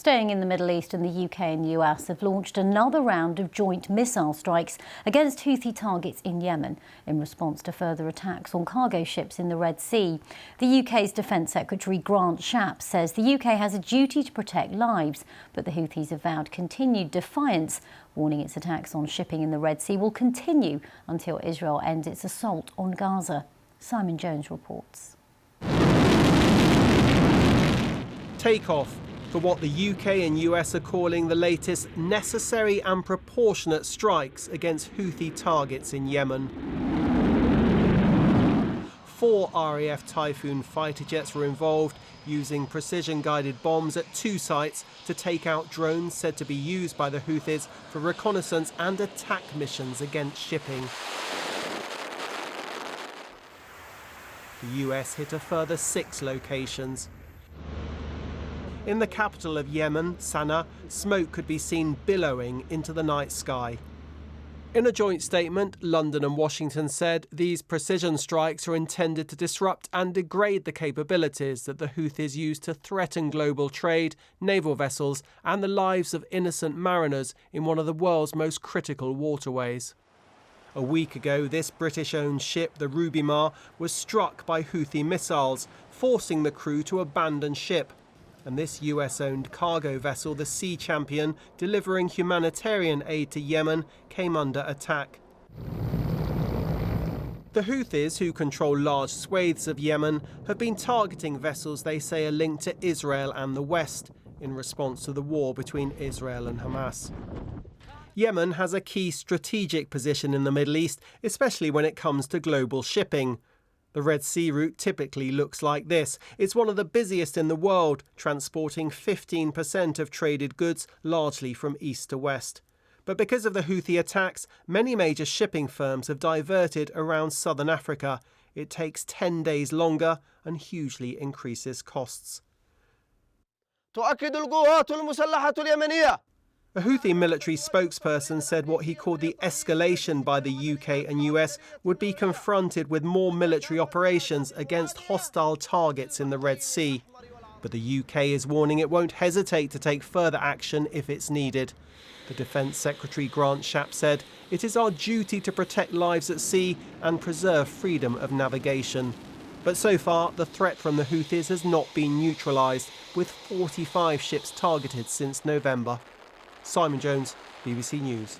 Staying in the Middle East, and the UK and US have launched another round of joint missile strikes against Houthi targets in Yemen in response to further attacks on cargo ships in the Red Sea. The UK's Defence Secretary Grant Shapps says the UK has a duty to protect lives, but the Houthis have vowed continued defiance, warning its attacks on shipping in the Red Sea will continue until Israel ends its assault on Gaza. Simon Jones reports. Takeoff for what the UK and US are calling the latest necessary and proportionate strikes against Houthi targets in Yemen. 4 RAF Typhoon fighter jets were involved, using precision-guided bombs at 2 sites to take out drones said to be used by the Houthis for reconnaissance and attack missions against shipping. The US hit a further 6 locations. In the capital of Yemen, Sana'a, smoke could be seen billowing into the night sky. In a joint statement, London and Washington said these precision strikes are intended to disrupt and degrade the capabilities that the Houthis use to threaten global trade, naval vessels, and the lives of innocent mariners in one of the world's most critical waterways. A week ago, this British-owned ship, the Ruby Mar, was struck by Houthi missiles, forcing the crew to abandon ship. And this US-owned cargo vessel, the Sea Champion, delivering humanitarian aid to Yemen, came under attack. The Houthis, who control large swathes of Yemen, have been targeting vessels they say are linked to Israel and the West in response to the war between Israel and Hamas. Yemen has a key strategic position in the Middle East, especially when it comes to global shipping. The Red Sea route typically looks like this. It's one of the busiest in the world, transporting 15% of traded goods, largely from east to west. But because of the Houthi attacks, many major shipping firms have diverted around southern Africa. It takes 10 days longer and hugely increases costs. تؤكد القوات المسلحة اليمنية. A Houthi military spokesperson said what he called the escalation by the UK and US would be confronted with more military operations against hostile targets in the Red Sea. But the UK is warning it won't hesitate to take further action if it's needed. The Defence Secretary Grant Shapps said, "It is our duty to protect lives at sea and preserve freedom of navigation." But so far, the threat from the Houthis has not been neutralised, with 45 ships targeted since November. Simon Jones, BBC News.